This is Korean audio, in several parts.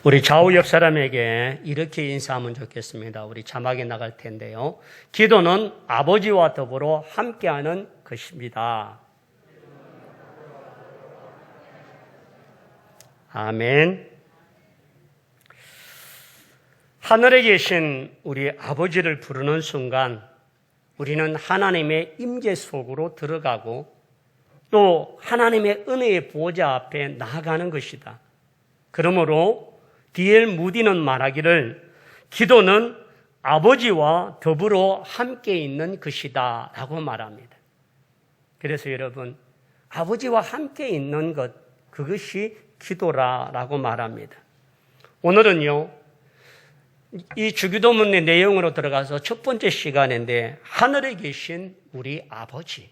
우리 좌우 옆 사람에게 이렇게 인사하면 좋겠습니다. 우리 자막에 나갈 텐데요. 기도는 아버지와 더불어 함께하는 것입니다. 아멘. 하늘에 계신 우리 아버지를 부르는 순간 우리는 하나님의 임재 속으로 들어가고 또 하나님의 은혜의 보좌 앞에 나아가는 것이다. 그러므로 D.L. 무디는 말하기를 기도는 아버지와 더불어 함께 있는 것이다 라고 말합니다. 그래서 여러분, 아버지와 함께 있는 것, 그것이 기도라고 말합니다. 오늘은요, 이 주기도문의 내용으로 들어가서 첫 번째 시간인데 하늘에 계신 우리 아버지,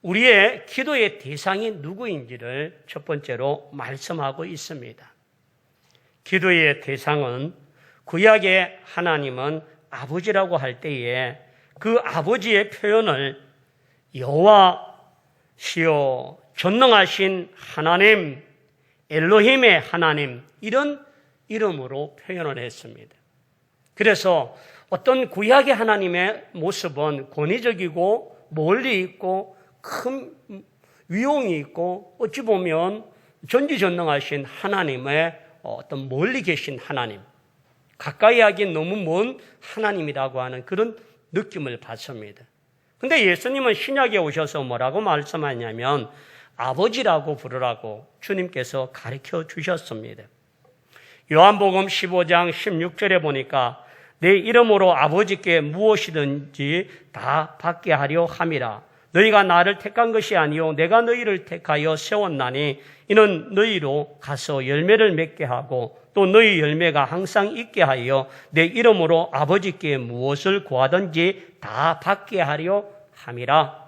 우리의 기도의 대상이 누구인지를 첫 번째로 말씀하고 있습니다. 기도의 대상은 구약의 하나님은 아버지라고 할 때에 그 아버지의 표현을 여호와시여 전능하신 하나님, 엘로힘의 하나님, 이런 이름으로 표현을 했습니다. 그래서 어떤 구약의 하나님의 모습은 권위적이고 멀리 있고 큰 위용이 있고 어찌 보면 전지전능하신 하나님의 어떤 멀리 계신 하나님, 가까이 하기엔 너무 먼 하나님이라고 하는 그런 느낌을 받습니다. 근데 예수님은 신약에 오셔서 뭐라고 말씀하냐면 아버지라고 부르라고 주님께서 가르쳐 주셨습니다. 요한복음 15장 16절에 보니까 내 이름으로 아버지께 무엇이든지 다 받게 하려 함이라. 너희가 나를 택한 것이 아니요 내가 너희를 택하여 세웠나니 이는 너희로 가서 열매를 맺게 하고 또 너희 열매가 항상 있게 하여 내 이름으로 아버지께 무엇을 구하든지 다 받게 하려 함이라.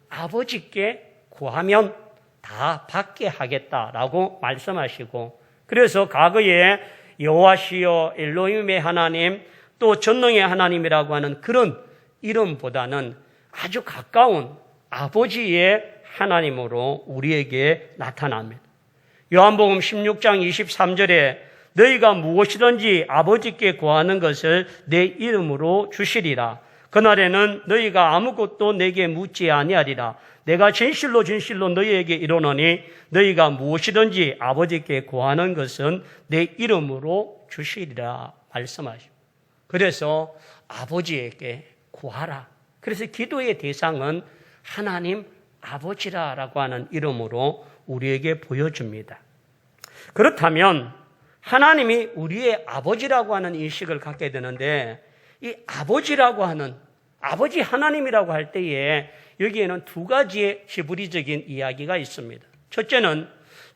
아버지께 구하면 다 받게 하겠다라고 말씀하시고, 그래서 과거에 여호와시여 엘로힘의 하나님 또 전능의 하나님이라고 하는 그런 이름보다는 아주 가까운 아버지의 하나님으로 우리에게 나타납니다. 요한복음 16장 23절에 너희가 무엇이든지 아버지께 구하는 것을 내 이름으로 주시리라. 그날에는 너희가 아무것도 내게 묻지 아니하리라. 내가 진실로 진실로 너희에게 이르노니 너희가 무엇이든지 아버지께 구하는 것은 내 이름으로 주시리라 말씀하십니다. 그래서 아버지에게 구하라. 그래서 기도의 대상은 하나님 아버지라고 하는 이름으로 우리에게 보여줍니다. 그렇다면 하나님이 우리의 아버지라고 하는 인식을 갖게 되는데, 이 아버지라고 하는 아버지 하나님이라고 할 때에 여기에는 두 가지의 히브리적인 이야기가 있습니다. 첫째는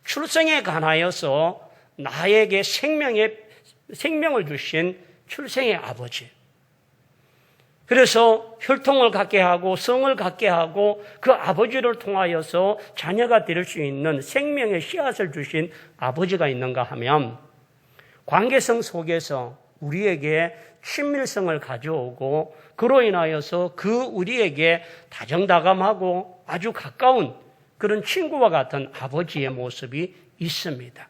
출생에 관하여서 나에게 생명을 주신 출생의 아버지. 그래서 혈통을 갖게 하고 성을 갖게 하고 그 아버지를 통하여서 자녀가 될 수 있는 생명의 씨앗을 주신 아버지가 있는가 하면, 관계성 속에서 우리에게 친밀성을 가져오고 그로 인하여서 그 우리에게 다정다감하고 아주 가까운 그런 친구와 같은 아버지의 모습이 있습니다.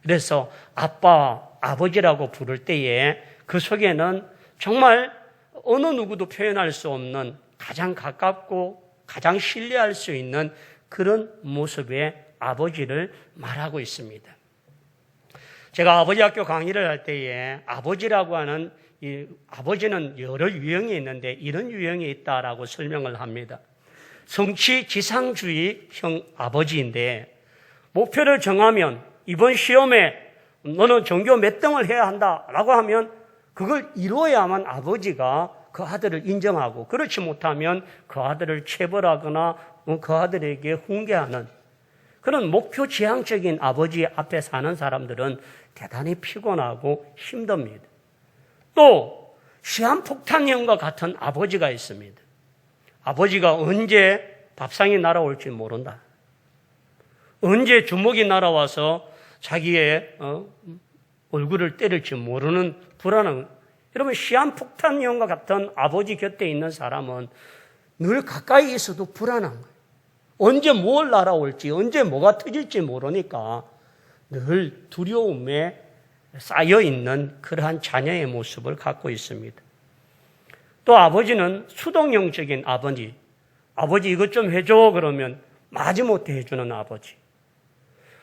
그래서 아빠, 아버지라고 부를 때에 그 속에는 정말 어느 누구도 표현할 수 없는 가장 가깝고 가장 신뢰할 수 있는 그런 모습의 아버지를 말하고 있습니다. 제가 아버지 학교 강의를 할 때에 아버지라고 하는 이 아버지는 여러 유형이 있는데 이런 유형이 있다라고 설명을 합니다. 성취 지상주의형 아버지인데, 목표를 정하면 이번 시험에 너는 전교 몇 등을 해야 한다라고 하면 그걸 이루어야만 아버지가 그 아들을 인정하고, 그렇지 못하면 그 아들을 체벌하거나 그 아들에게 훈계하는 그런 목표 지향적인 아버지 앞에 사는 사람들은 대단히 피곤하고 힘듭니다. 또 시한폭탄형과 같은 아버지가 있습니다. 아버지가 언제 밥상이 날아올지 모른다. 언제 주먹이 날아와서 자기의 얼굴을 때릴지 모르는 불안한, 여러분 시한폭탄형과 같은 아버지 곁에 있는 사람은 늘 가까이 있어도 불안한 거예요. 언제 뭘 날아올지, 언제 뭐가 터질지 모르니까 늘 두려움에 쌓여 있는 그러한 자녀의 모습을 갖고 있습니다. 또 아버지는 수동형적인 아버지. 아버지 이것 좀 해줘 그러면 마지못해 해주는 아버지.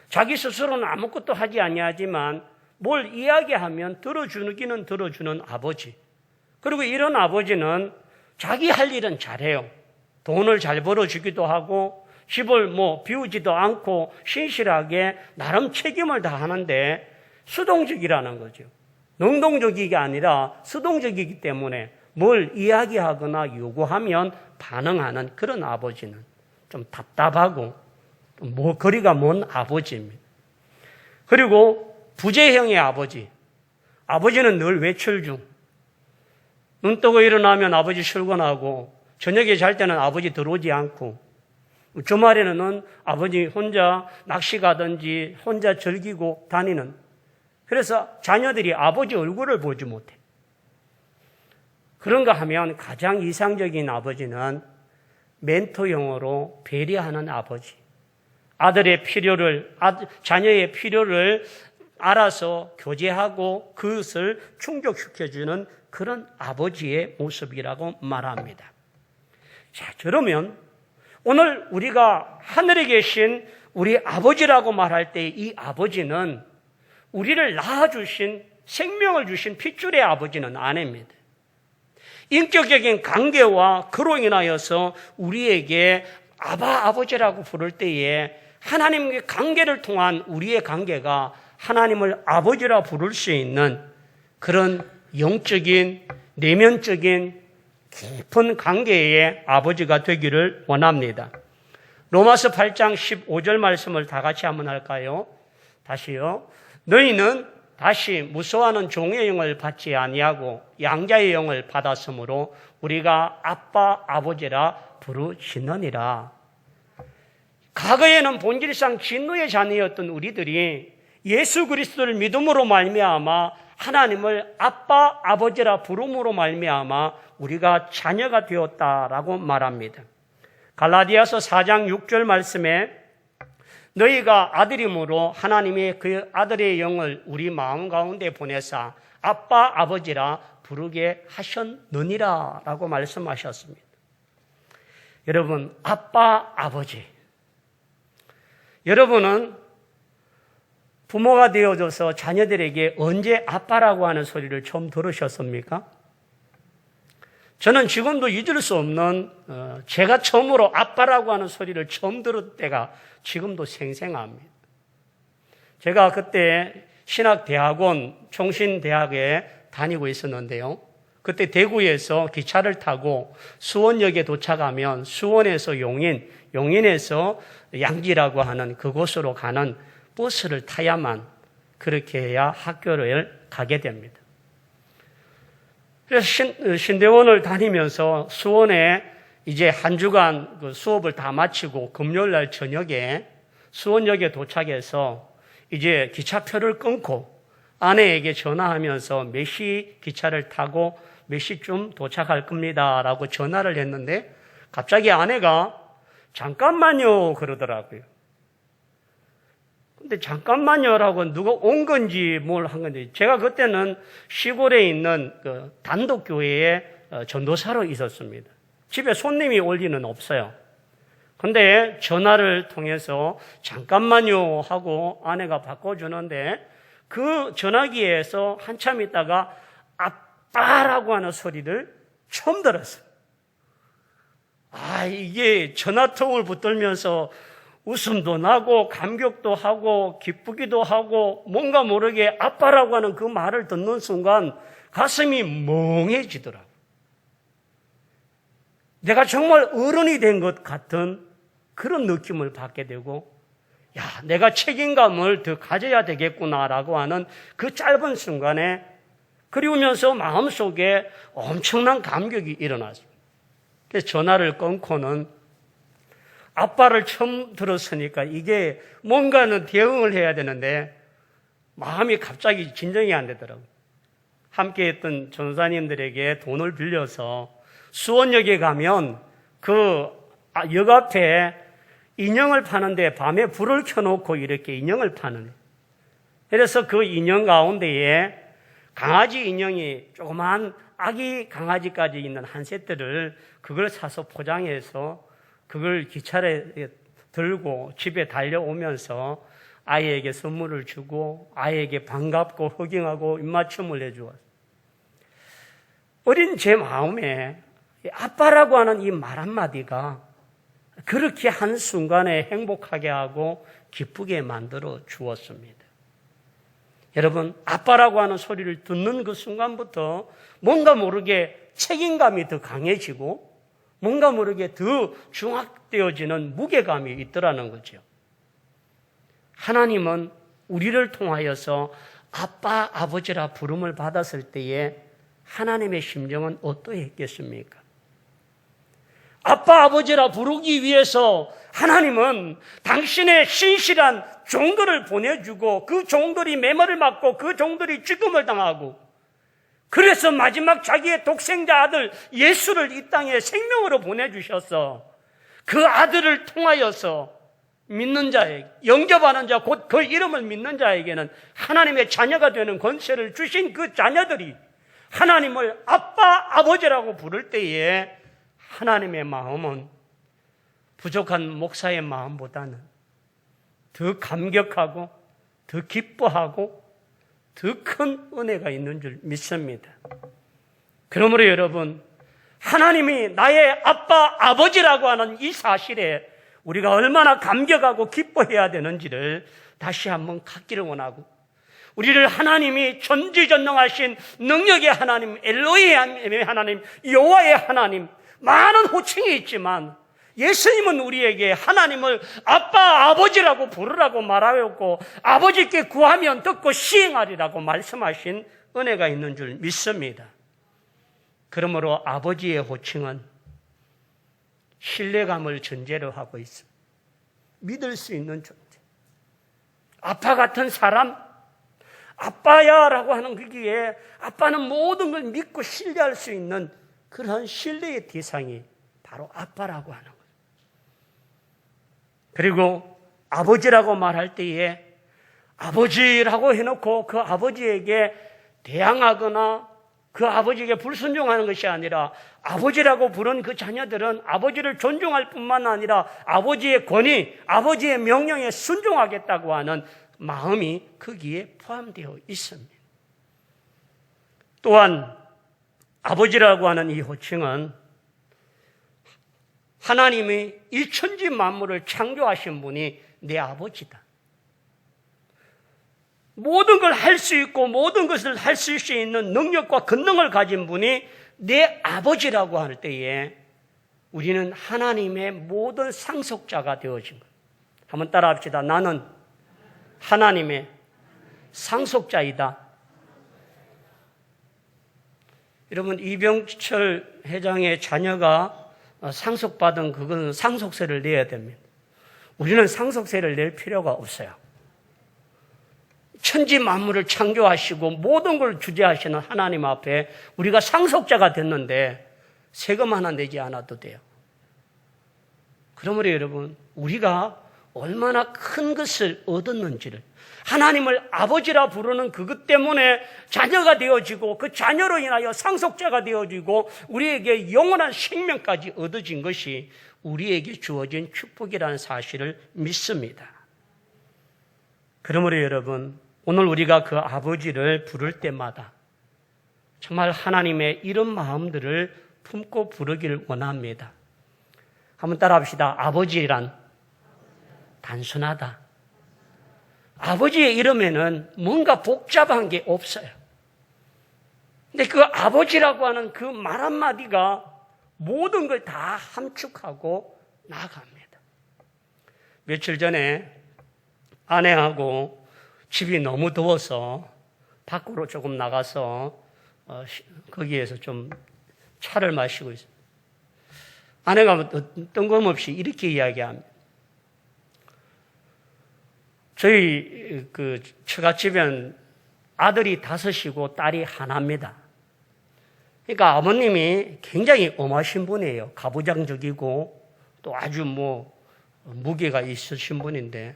자기 스스로는 아무것도 하지 아니하지만 뭘 이야기하면 들어주기는 들어주는 아버지. 그리고 이런 아버지는 자기 할 일은 잘해요. 돈을 잘 벌어주기도 하고 집을 비우지도 않고 신실하게 나름 책임을 다하는데 수동적이라는 거죠. 능동적이게 아니라 수동적이기 때문에 뭘 이야기하거나 요구하면 반응하는 그런 아버지는 좀 답답하고 거리가 먼 아버지입니다. 그리고 부재형의 아버지. 아버지는 늘 외출 중. 눈 뜨고 일어나면 아버지 출근하고 저녁에 잘 때는 아버지 들어오지 않고 주말에는 아버지 혼자 낚시 가든지 혼자 즐기고 다니는. 그래서 자녀들이 아버지 얼굴을 보지 못해. 그런가 하면 가장 이상적인 아버지는 멘토형으로 배려하는 아버지. 자녀의 필요를 알아서 교제하고 그것을 충족시켜주는 그런 아버지의 모습이라고 말합니다. 자, 그러면 오늘 우리가 하늘에 계신 우리 아버지라고 말할 때 이 아버지는 우리를 낳아주신 생명을 주신 핏줄의 아버지는 아닙니다. 인격적인 관계와 그로 인하여서 우리에게 아버지라고 부를 때에 하나님의 관계를 통한 우리의 관계가 하나님을 아버지라 부를 수 있는 그런 영적인 내면적인 깊은 관계의 아버지가 되기를 원합니다. 로마서 8장 15절 말씀을 다 같이 한번 할까요? 다시요. 너희는 다시 무서워하는 종의 영을 받지 아니하고 양자의 영을 받았으므로 우리가 아빠 아버지라 부르시느니라. 과거에는 본질상 진노의 자녀였던 우리들이 예수 그리스도를 믿음으로 말미암아 하나님을 아빠 아버지라 부름으로 말미암아 우리가 자녀가 되었다라고 말합니다. 갈라디아서 4장 6절 말씀에 너희가 아들임으로 하나님이 그 아들의 영을 우리 마음 가운데 보내사 아빠 아버지라 부르게 하셨느니라 라고 말씀하셨습니다. 여러분, 아빠 아버지. 여러분은 부모가 되어줘서 자녀들에게 언제 아빠라고 하는 소리를 처음 들으셨습니까? 저는 지금도 잊을 수 없는 제가 처음으로 아빠라고 하는 소리를 처음 들을 때가 지금도 생생합니다. 제가 그때 신학대학원 총신대학에 다니고 있었는데요. 그때 대구에서 기차를 타고 수원역에 도착하면 수원에서 용인, 용인에서 양지라고 하는 그곳으로 가는 버스를 타야만 그렇게 해야 학교를 가게 됩니다. 그래서 신대원을 다니면서 수원에 이제 한 주간 그 수업을 다 마치고 금요일 날 저녁에 수원역에 도착해서 이제 기차표를 끊고 아내에게 전화하면서 몇 시 기차를 타고 몇 시쯤 도착할 겁니다 라고 전화를 했는데 갑자기 아내가 잠깐만요 그러더라고요. 근데 잠깐만요라고 누가 온 건지 뭘 한 건지 제가 그때는 시골에 있는 그 단독교회에 전도사로 있었습니다. 집에 손님이 올 리는 없어요. 근데 전화를 통해서 잠깐만요 하고 아내가 바꿔주는데 그 전화기에서 한참 있다가 아빠라고 하는 소리를 처음 들었어요. 이게 전화통을 붙들면서 웃음도 나고 감격도 하고 기쁘기도 하고 뭔가 모르게 아빠라고 하는 그 말을 듣는 순간 가슴이 멍해지더라고요. 내가 정말 어른이 된 것 같은 그런 느낌을 받게 되고 내가 책임감을 더 가져야 되겠구나라고 하는 그 짧은 순간에 그리우면서 마음속에 엄청난 감격이 일어났습니다. 그래서 전화를 끊고는 아빠를 처음 들었으니까 이게 뭔가는 대응을 해야 되는데 마음이 갑자기 진정이 안 되더라고요. 함께 했던 전사님들에게 돈을 빌려서 수원역에 가면 그 역 앞에 인형을 파는데 밤에 불을 켜놓고 이렇게 인형을 파는 그래서 그 인형 가운데에 강아지 인형이 조그만 아기 강아지까지 있는 한 세트를 그걸 사서 포장해서 그걸 기차에 들고 집에 달려오면서 아이에게 선물을 주고 아이에게 반갑고 허경하고 입맞춤을 해주었어요. 어린 제 마음에 아빠라고 하는 이 말 한마디가 그렇게 한순간에 행복하게 하고 기쁘게 만들어 주었습니다. 여러분, 아빠라고 하는 소리를 듣는 그 순간부터 뭔가 모르게 책임감이 더 강해지고 뭔가 모르게 더 중압되어지는 무게감이 있더라는 거죠. 하나님은 우리를 통하여서 아빠, 아버지라 부름을 받았을 때에 하나님의 심정은 어떠했겠습니까? 아빠, 아버지라 부르기 위해서 하나님은 당신의 신실한 종들을 보내주고 그 종들이 매몰을 맞고 그 종들이 죽음을 당하고 그래서 마지막 자기의 독생자 아들 예수를 이 땅에 생명으로 보내주셔서 그 아들을 통하여서 믿는 자에게, 영접하는 자, 곧 그 이름을 믿는 자에게는 하나님의 자녀가 되는 권세를 주신 그 자녀들이 하나님을 아빠, 아버지라고 부를 때에 하나님의 마음은 부족한 목사의 마음보다는 더 감격하고 더 기뻐하고 더 큰 은혜가 있는 줄 믿습니다. 그러므로 여러분, 하나님이 나의 아빠, 아버지라고 하는 이 사실에 우리가 얼마나 감격하고 기뻐해야 되는지를 다시 한번 갖기를 원하고, 우리를 하나님이 전지전능하신 능력의 하나님, 엘로히의 하나님, 여호와의 하나님, 많은 호칭이 있지만 예수님은 우리에게 하나님을 아빠, 아버지라고 부르라고 말하였고 아버지께 구하면 듣고 시행하리라고 말씀하신 은혜가 있는 줄 믿습니다. 그러므로 아버지의 호칭은 신뢰감을 전제로 하고 있습니다. 믿을 수 있는 존재. 아빠 같은 사람, 아빠야 라고 하는 거기에 아빠는 모든 걸 믿고 신뢰할 수 있는 그러한 신뢰의 대상이 바로 아빠라고 하는 거예요. 그리고 아버지라고 말할 때에 아버지라고 해놓고 그 아버지에게 대항하거나 그 아버지에게 불순종하는 것이 아니라 아버지라고 부른 그 자녀들은 아버지를 존중할 뿐만 아니라 아버지의 권위, 아버지의 명령에 순종하겠다고 하는 마음이 거기에 포함되어 있습니다. 또한 아버지라고 하는 이 호칭은 하나님이 이 천지 만물을 창조하신 분이 내 아버지다. 모든 걸 할 수 있고 모든 것을 할 수 있는 능력과 권능을 가진 분이 내 아버지라고 할 때에 우리는 하나님의 모든 상속자가 되어진 거예요. 한번 따라 합시다. 나는 하나님의 상속자이다. 여러분, 이병철 회장의 자녀가 상속받은 그건 상속세를 내야 됩니다. 우리는 상속세를 낼 필요가 없어요. 천지 만물을 창조하시고 모든 걸 주재하시는 하나님 앞에 우리가 상속자가 됐는데 세금 하나 내지 않아도 돼요. 그러므로 여러분, 우리가 얼마나 큰 것을 얻었는지를, 하나님을 아버지라 부르는 그것 때문에 자녀가 되어지고 그 자녀로 인하여 상속자가 되어지고 우리에게 영원한 생명까지 얻어진 것이 우리에게 주어진 축복이라는 사실을 믿습니다. 그러므로 여러분, 오늘 우리가 그 아버지를 부를 때마다 정말 하나님의 이런 마음들을 품고 부르기를 원합니다. 한번 따라 합시다. 아버지란 단순하다. 아버지의 이름에는 뭔가 복잡한 게 없어요. 근데 그 아버지라고 하는 그 말 한마디가 모든 걸 다 함축하고 나아갑니다. 며칠 전에 아내하고 집이 너무 더워서 밖으로 조금 나가서 거기에서 좀 차를 마시고 있습니다. 아내가 뜬금없이 이렇게 이야기합니다. 저희 그 처갓집엔 아들이 5이고 딸이 하나입니다. 그러니까 아버님이 굉장히 엄하신 분이에요. 가부장적이고 또 아주 무게가 있으신 분인데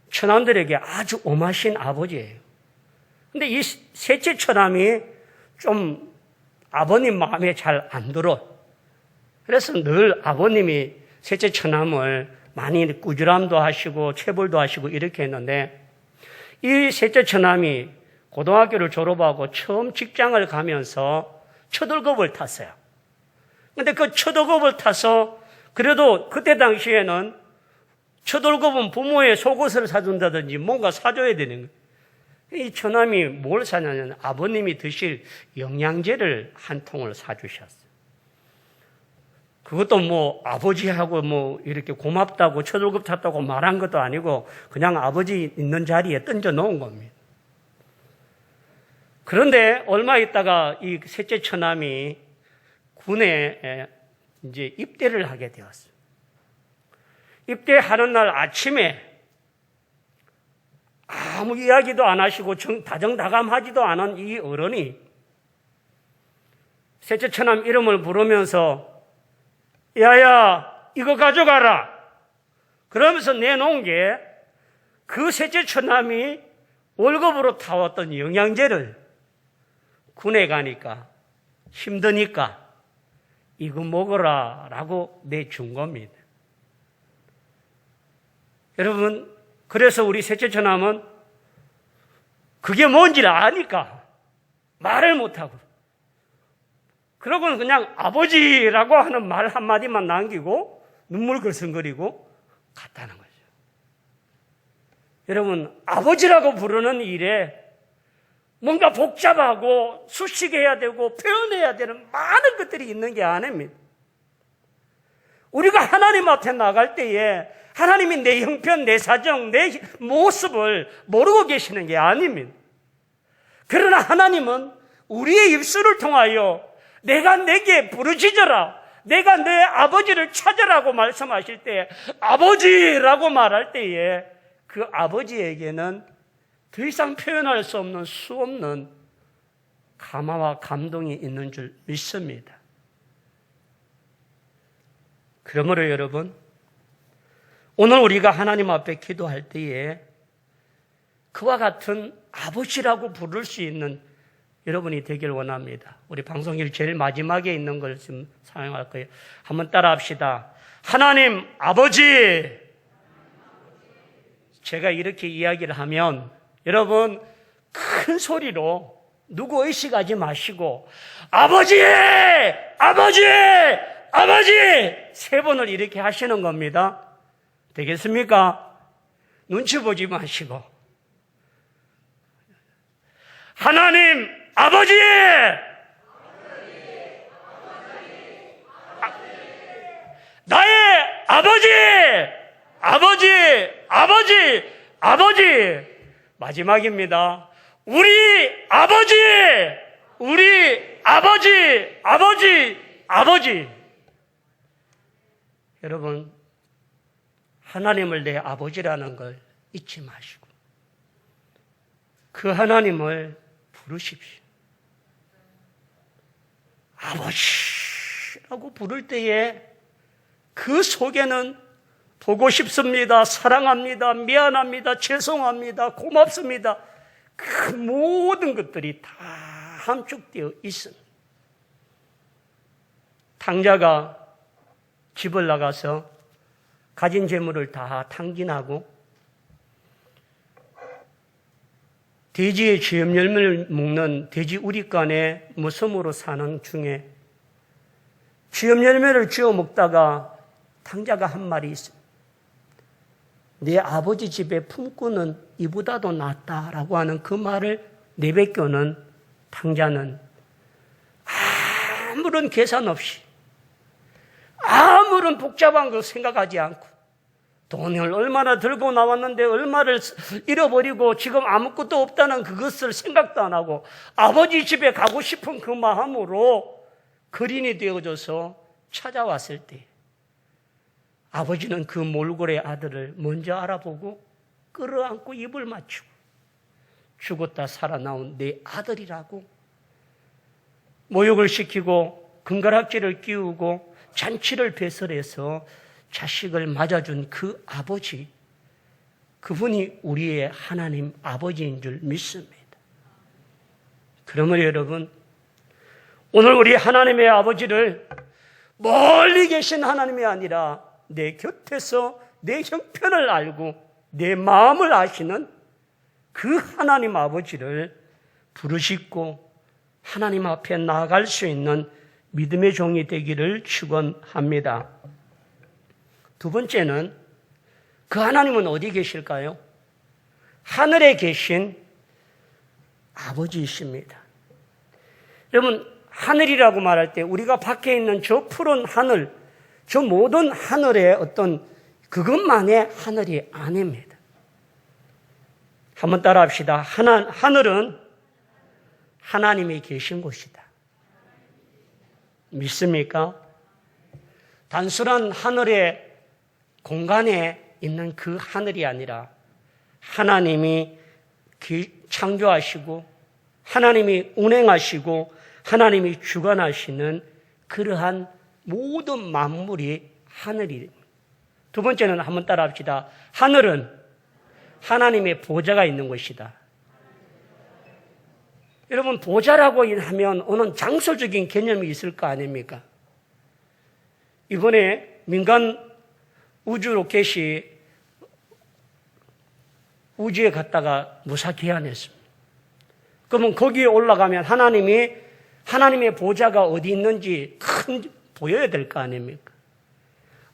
처남들에게 아주 엄하신 아버지예요. 근데 이 셋째 처남이 좀 아버님 마음에 잘 안 들어. 그래서 늘 아버님이 셋째 처남을 많이 꾸지람도 하시고 체벌도 하시고 이렇게 했는데, 이 셋째 처남이 고등학교를 졸업하고 처음 직장을 가면서 첫 월급을 탔어요. 근데 그 첫 월급을 타서 그래도 그때 당시에는 첫 월급은 부모의 속옷을 사준다든지 뭔가 사줘야 되는 거예요. 이 처남이 뭘 사냐면 아버님이 드실 영양제를 한 통을 사주셨어요. 그것도 뭐 아버지하고 뭐 이렇게 고맙다고 첫 월급 탔다고 말한 것도 아니고 그냥 아버지 있는 자리에 던져 놓은 겁니다. 그런데 얼마 있다가 이 셋째 처남이 군에 이제 입대를 하게 되었어요. 입대하는 날 아침에 아무 이야기도 안 하시고 다정다감하지도 않은 이 어른이 셋째 처남 이름을 부르면서 야야 이거 가져가라 그러면서 내놓은 게 그 셋째 처남이 월급으로 타왔던 영양제를 군에 가니까 힘드니까 이거 먹어라 라고 내준 겁니다. 여러분, 그래서 우리 셋째 처남은 그게 뭔지를 아니까 말을 못하고 그러고는 그냥 아버지라고 하는 말 한마디만 남기고 눈물 글썽거리고 갔다는 거죠. 여러분, 아버지라고 부르는 일에 뭔가 복잡하고 수식해야 되고 표현해야 되는 많은 것들이 있는 게 아닙니다. 우리가 하나님 앞에 나갈 때에 하나님이 내 형편, 내 사정, 내 모습을 모르고 계시는 게 아닙니다. 그러나 하나님은 우리의 입술을 통하여 내가 내게 부르짖어라, 내가 내 아버지를 찾으라고 말씀하실 때 아버지라고 말할 때에 그 아버지에게는 더 이상 표현할 수 없는 감화와 감동이 있는 줄 믿습니다. 그러므로 여러분, 오늘 우리가 하나님 앞에 기도할 때에 그와 같은 아버지라고 부를 수 있는 여러분이 되길 원합니다. 우리 방송일 제일 마지막에 있는 걸 좀 사용할 거예요. 한번 따라 합시다. 하나님 아버지. 제가 이렇게 이야기를 하면 여러분 큰 소리로 누구 의식하지 마시고 아버지! 아버지! 아버지! 3번을 이렇게 하시는 겁니다. 되겠습니까? 눈치 보지 마시고 하나님 아버지! 나의 아버지! 아버지! 아버지! 아버지! 마지막입니다. 우리 아버지! 우리 아버지! 아버지! 아버지! 여러분, 하나님을 내 아버지라는 걸 잊지 마시고 그 하나님을 부르십시오. 아버지라고 부를 때에 그 속에는 보고 싶습니다, 사랑합니다, 미안합니다, 죄송합니다, 고맙습니다, 그 모든 것들이 다 함축되어 있습니다. 탕자가 집을 나가서 가진 재물을 다 탕진하고 돼지의 쥐염 열매를 먹는 돼지 우리간에 무섬으로 사는 중에 쥐염 열매를 쥐어 먹다가 탕자가 한 말이 있습니다. 내 아버지 집에 품고는 이보다도 낫다라고 하는 그 말을 내뱉고는 탕자는 아무런 계산 없이 아무런 복잡한 거 생각하지 않고 돈을 얼마나 들고 나왔는데 얼마를 잃어버리고 지금 아무것도 없다는 그것을 생각도 안 하고 아버지 집에 가고 싶은 그 마음으로 거린이 되어져서 찾아왔을 때 아버지는 그 몰골의 아들을 먼저 알아보고 끌어안고 입을 맞추고 죽었다 살아나온 내 아들이라고 모욕을 시키고 금가락지를 끼우고 잔치를 배설해서 자식을 맞아준 그 아버지, 그분이 우리의 하나님 아버지인 줄 믿습니다. 그러므로 여러분, 오늘 우리 하나님의 아버지를 멀리 계신 하나님이 아니라 내 곁에서 내 형편을 알고 내 마음을 아시는 그 하나님 아버지를 부르짖고 하나님 앞에 나아갈 수 있는 믿음의 종이 되기를 축원합니다. 두 번째는 그 하나님은 어디 계실까요? 하늘에 계신 아버지이십니다. 여러분, 하늘이라고 말할 때 우리가 밖에 있는 저 푸른 하늘, 저 모든 하늘의 어떤 그것만의 하늘이 아닙니다. 한번 따라 합시다. 하늘은 하나님이 계신 곳이다. 믿습니까? 단순한 하늘의 공간에 있는 그 하늘이 아니라 하나님이 창조하시고 하나님이 운행하시고 하나님이 주관하시는 그러한 모든 만물이 하늘입니다. 두 번째는 한번 따라 합시다. 하늘은 하나님의 보좌가 있는 곳이다. 여러분, 보좌라고 하면 어느 장소적인 개념이 있을 거 아닙니까? 이번에 민간 우주 로켓이 우주에 갔다가 무사귀환했습니다. 그러면 거기에 올라가면 하나님의 보좌가 어디 있는지 보여야 될 거 아닙니까?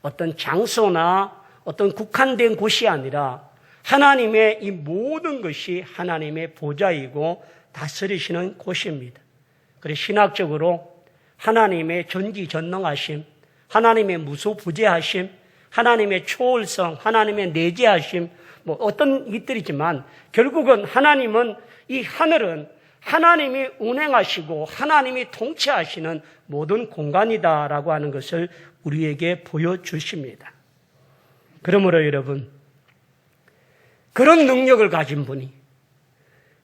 어떤 장소나 어떤 국한된 곳이 아니라 하나님의 이 모든 것이 하나님의 보좌이고 다스리시는 곳입니다. 그래서 신학적으로 하나님의 전지전능하심, 하나님의 무소부재하심, 하나님의 초월성, 하나님의 내재하심, 어떤 것들이지만 결국은 하나님은 이 하늘은 하나님이 운행하시고 하나님이 통치하시는 모든 공간이다라고 하는 것을 우리에게 보여주십니다. 그러므로 여러분, 그런 능력을 가진 분이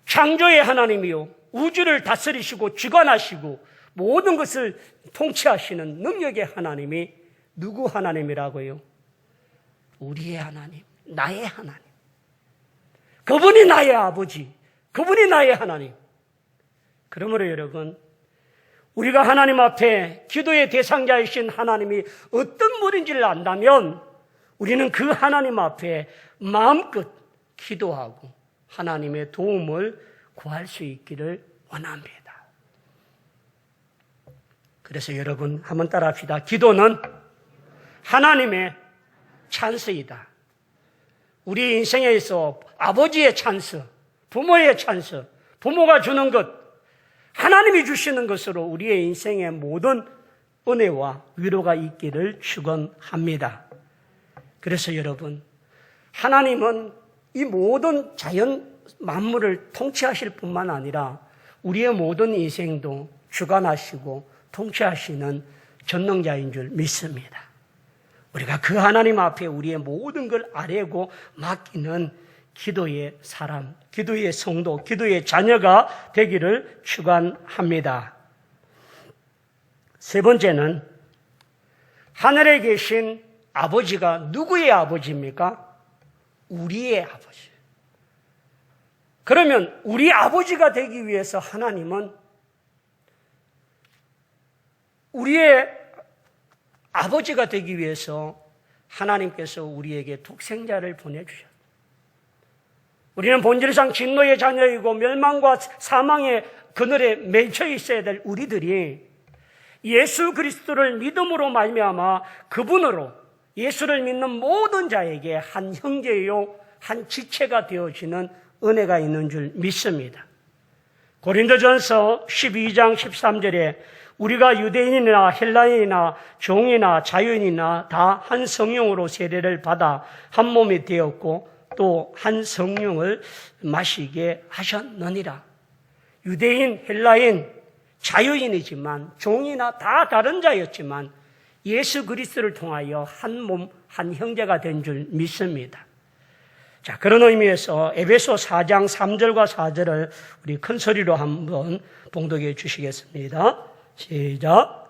창조의 하나님이요 우주를 다스리시고 주관하시고 모든 것을 통치하시는 능력의 하나님이 누구 하나님이라고요? 우리의 하나님, 나의 하나님. 그분이 나의 아버지, 그분이 나의 하나님. 그러므로 여러분, 우리가 하나님 앞에 기도의 대상자이신 하나님이 어떤 분인지를 안다면 우리는 그 하나님 앞에 마음껏 기도하고 하나님의 도움을 구할 수 있기를 원합니다. 그래서 여러분 한번 따라 합시다. 기도는 하나님의 찬스이다. 우리 인생에서 아버지의 찬스, 부모의 찬스, 부모가 주는 것, 하나님이 주시는 것으로 우리의 인생의 모든 은혜와 위로가 있기를 축원합니다. 그래서 여러분, 하나님은 이 모든 자연 만물을 통치하실 뿐만 아니라 우리의 모든 인생도 주관하시고 통치하시는 전능자인 줄 믿습니다. 우리가 그 하나님 앞에 우리의 모든 걸 아뢰고 맡기는 기도의 사람, 기도의 성도, 기도의 자녀가 되기를 축원합니다. 세 번째는 하늘에 계신 아버지가 누구의 아버지입니까? 우리의 아버지. 그러면 우리 아버지가 되기 위해서 하나님은 우리의 아버지가 되기 위해서 하나님께서 우리에게 독생자를 보내주셨습니다. 우리는 본질상 진노의 자녀이고 멸망과 사망의 그늘에 맺혀 있어야 될 우리들이 예수 그리스도를 믿음으로 말미암아 그분으로 예수를 믿는 모든 자에게 한 형제요 한 지체가 되어지는 은혜가 있는 줄 믿습니다. 고린도전서 12장 13절에 우리가 유대인이나 헬라인이나 종이나 자유인이나 다 한 성령으로 세례를 받아 한 몸이 되었고 또 한 성령을 마시게 하셨느니라. 유대인, 헬라인, 자유인이지만 종이나 다 다른 자였지만 예수 그리스도를 통하여 한 몸, 한 형제가 된 줄 믿습니다. 자, 그런 의미에서 에베소 4장 3절과 4절을 우리 큰 소리로 한번 봉독해 주시겠습니다. 시작.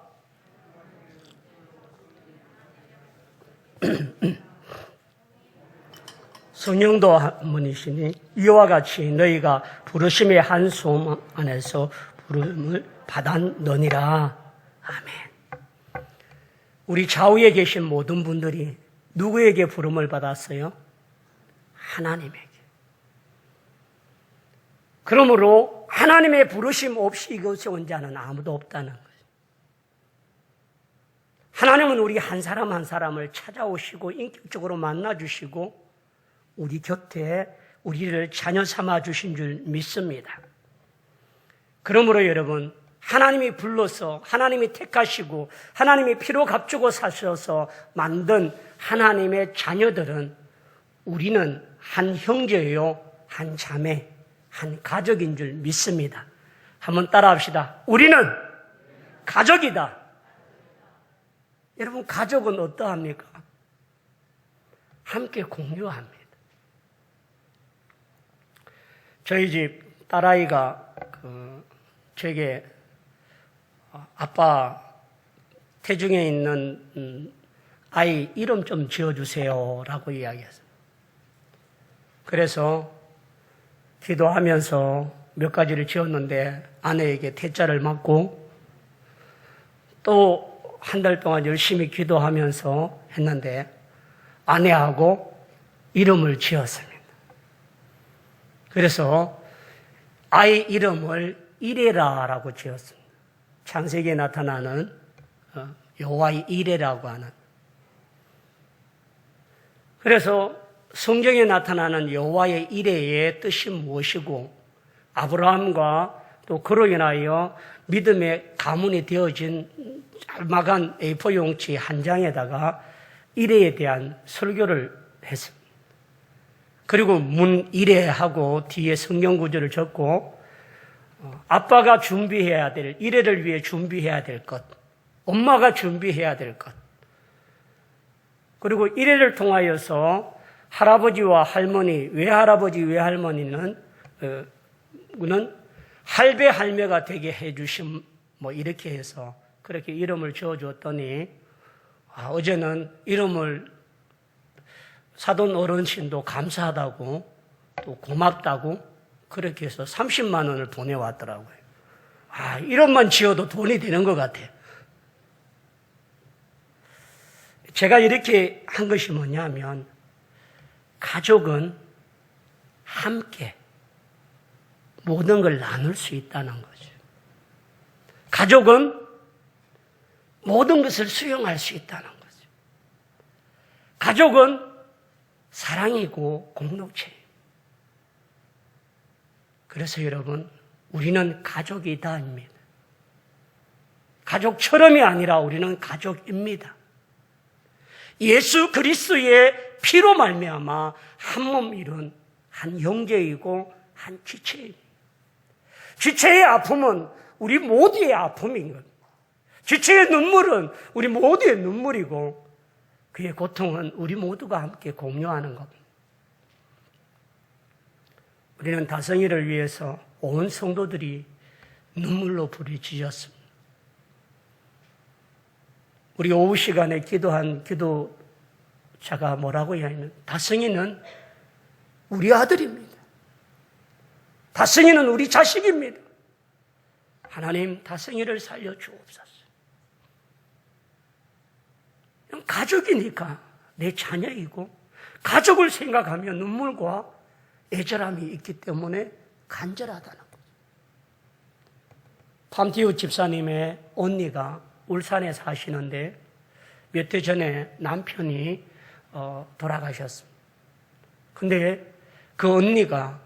성령도 한 분이시니 이와 같이 너희가 부르심의 한 소망 안에서 부름을 받았느니라. 아멘. 우리 좌우에 계신 모든 분들이 누구에게 부름을 받았어요? 하나님에게. 그러므로 하나님의 부르심 없이 이것이 온 자는 아무도 없다는 거예요. 하나님은 우리 한 사람 한 사람을 찾아오시고 인격적으로 만나주시고 우리 곁에 우리를 자녀 삼아 주신 줄 믿습니다. 그러므로 여러분, 하나님이 불러서 하나님이 택하시고 하나님이 피로 값주고 사셔서 만든 하나님의 자녀들은 우리는 한 형제요, 한 자매, 한 가족인 줄 믿습니다. 한번 따라합시다. 우리는 가족이다. 여러분, 가족은 어떠합니까? 함께 공유합니다. 저희 집 딸아이가 제게 아빠 태중에 있는 아이 이름 좀 지어주세요 라고 이야기했어요. 그래서 기도하면서 몇 가지를 지었는데 아내에게 태자를 맞고 또 한 달 동안 열심히 기도하면서 했는데 아내하고 이름을 지었습니다. 그래서 아이 이름을 이레라라고 지었습니다. 창세기에 나타나는 여호와의 이레라고 하는. 그래서 성경에 나타나는 여호와의 이레의 뜻이 무엇이고 아브라함과 또 그로 인하여 믿음의 가문이 되어진 짤막한 A4 용지 한 장에다가 이레에 대한 설교를 했습니다. 그리고 문이레하고 뒤에 성경 구절을 적고 아빠가 준비해야 될, 이레를 위해 준비해야 될 것, 엄마가 준비해야 될 것, 그리고 이레를 통하여서 할아버지와 할머니, 외할아버지, 외할머니는 할배, 할매가 되게 해주심, 이렇게 해서 그렇게 이름을 지어줬더니, 어제는 이름을 사돈 어른신도 감사하다고 또 고맙다고 그렇게 해서 30만 원을 보내왔더라고요. 이름만 지어도 돈이 되는 것 같아요. 제가 이렇게 한 것이 뭐냐면 가족은 함께 모든 걸 나눌 수 있다는 거죠. 가족은 모든 것을 수용할 수 있다는 거죠. 가족은 사랑이고 공동체예요. 그래서 여러분, 우리는 가족이다입니다. 가족처럼이 아니라 우리는 가족입니다. 예수 그리스도의 피로 말미암아 한 몸 이룬 한 형제이고 한 지체예요. 지체의 아픔은 우리 모두의 아픔인 것. 지체의 눈물은 우리 모두의 눈물이고 그의 고통은 우리 모두가 함께 공유하는 겁니다. 우리는 다성이를 위해서 온 성도들이 눈물로 부르짖었습니다. 우리 오후 시간에 기도한 기도자가 뭐라고 이야기하면 다성이는 우리 아들입니다. 다성이는 우리 자식입니다. 하나님, 다성이를 살려주옵소서. 가족이니까 내 자녀이고 가족을 생각하면 눈물과 애절함이 있기 때문에 간절하다는 거죠. 팜티우 집사님의 언니가 울산에 사시는데 몇 해 전에 남편이 돌아가셨습니다. 근데 그 언니가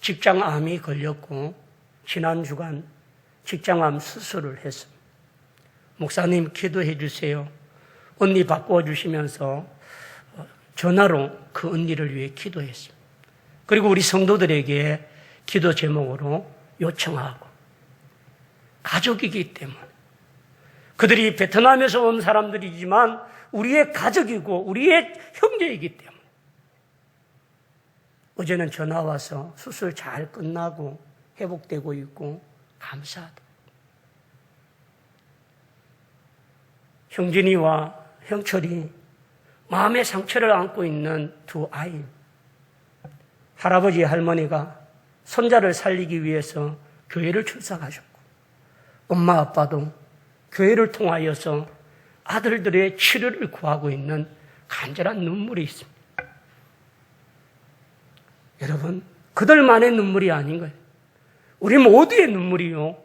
직장암이 걸렸고 지난 주간 직장암 수술을 했습니다. 목사님 기도해 주세요. 언니 바꾸어 주시면서 전화로 그 언니를 위해 기도했습니다. 그리고 우리 성도들에게 기도 제목으로 요청하고 가족이기 때문에 그들이 베트남에서 온 사람들이지만 우리의 가족이고 우리의 형제이기 때문에 어제는 전화 와서 수술 잘 끝나고 회복되고 있고 감사하다. 형진이와 형철이 마음의 상처를 안고 있는 두 아이, 할아버지, 할머니가 손자를 살리기 위해서 교회를 출석하셨고, 엄마, 아빠도 교회를 통하여서 아들들의 치료를 구하고 있는 간절한 눈물이 있습니다. 여러분, 그들만의 눈물이 아닌 거예요. 우리 모두의 눈물이요.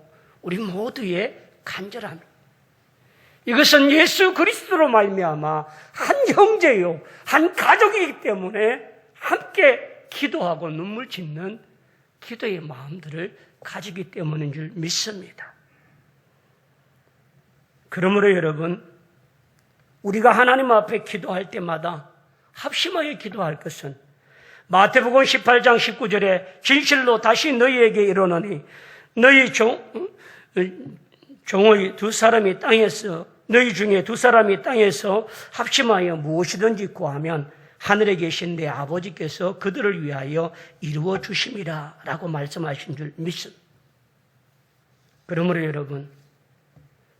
우리 모두의 간절함입니다. 이것은 예수 그리스도로 말미암아 한 형제요, 한 가족이기 때문에 함께 기도하고 눈물 짓는 기도의 마음들을 가지기 때문인 줄 믿습니다. 그러므로 여러분, 우리가 하나님 앞에 기도할 때마다 합심하여 기도할 것은 마태복음 18장 19절에 진실로 다시 너희에게 이르노니 너희 종의 두 사람이 땅에서 너희 중에 두 사람이 땅에서 합심하여 무엇이든지 구하면 하늘에 계신 내 아버지께서 그들을 위하여 이루어 주심이라 라고 말씀하신 줄 믿습니다. 그러므로 여러분,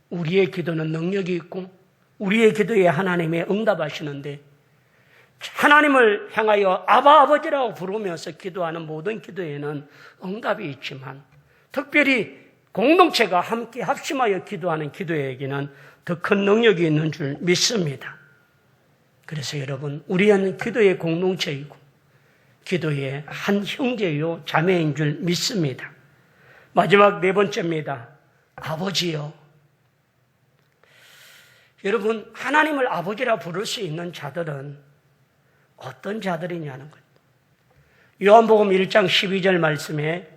우리의 기도는 능력이 있고 우리의 기도에 하나님이 응답하시는데 하나님을 향하여 아바 아버지라고 부르면서 기도하는 모든 기도에는 응답이 있지만 특별히 공동체가 함께 합심하여 기도하는 기도에게는 더 큰 능력이 있는 줄 믿습니다. 그래서 여러분, 우리는 기도의 공동체이고 기도의 한 형제요 자매인 줄 믿습니다. 마지막 네 번째입니다. 아버지요. 여러분, 하나님을 아버지라 부를 수 있는 자들은 어떤 자들이냐는 거예요. 요한복음 1장 12절 말씀에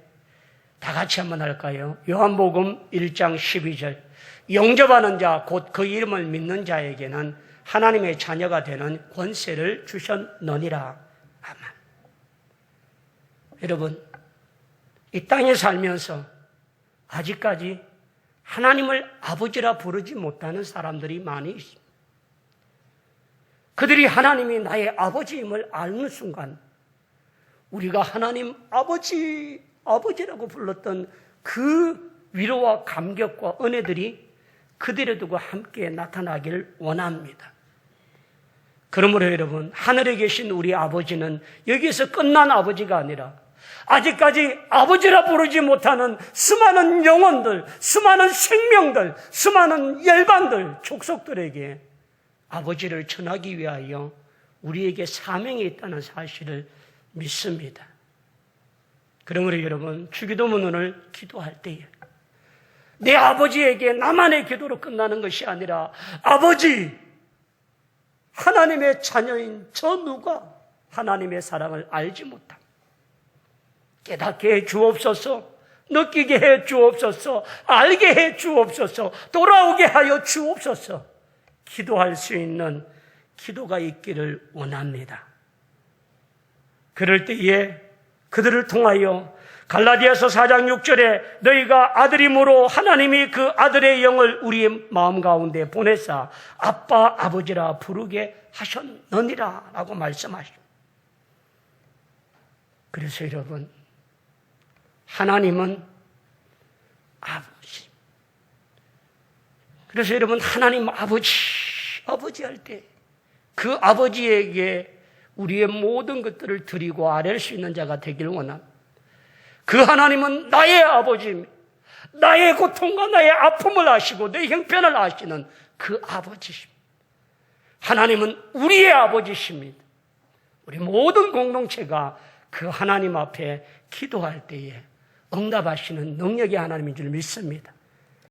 다 같이 한번 할까요? 요한복음 1장 12절. 영접하는 자, 곧 그 이름을 믿는 자에게는 하나님의 자녀가 되는 권세를 주셨느니라. 아멘. 여러분, 이 땅에 살면서 아직까지 하나님을 아버지라 부르지 못하는 사람들이 많이 있습니다. 그들이 하나님이 나의 아버지임을 아는 순간 우리가 하나님 아버지라고 불렀던 그 위로와 감격과 은혜들이 그들에 두고 함께 나타나기를 원합니다. 그러므로 여러분, 하늘에 계신 우리 아버지는 여기서 끝난 아버지가 아니라 아직까지 아버지라 부르지 못하는 수많은 영혼들, 수많은 생명들, 수많은 열반들, 족속들에게 아버지를 전하기 위하여 우리에게 사명이 있다는 사실을 믿습니다. 그러므로 여러분, 주기도문을 기도할 때에 내 아버지에게 나만의 기도로 끝나는 것이 아니라 아버지, 하나님의 자녀인 저 누가 하나님의 사랑을 알지 못함. 깨닫게 해 주옵소서, 느끼게 해 주옵소서, 알게 해 주옵소서, 돌아오게 하여 주옵소서. 기도할 수 있는 기도가 있기를 원합니다. 그럴 때에 그들을 통하여 갈라디아서 4장 6절에 너희가 아들임으로 하나님이 그 아들의 영을 우리의 마음 가운데 보내사 아빠 아버지라 부르게 하셨느니라 라고 말씀하십니다. 그래서 여러분, 하나님은 아버지. 그래서 여러분, 하나님 아버지 할 때 그 아버지에게 우리의 모든 것들을 드리고 아뢰할 수 있는 자가 되기를 원합니다. 그 하나님은 나의 아버지입니다. 나의 고통과 나의 아픔을 아시고 내 형편을 아시는 그 아버지십니다. 하나님은 우리의 아버지십니다. 우리 모든 공동체가 그 하나님 앞에 기도할 때에 응답하시는 능력의 하나님인 줄 믿습니다.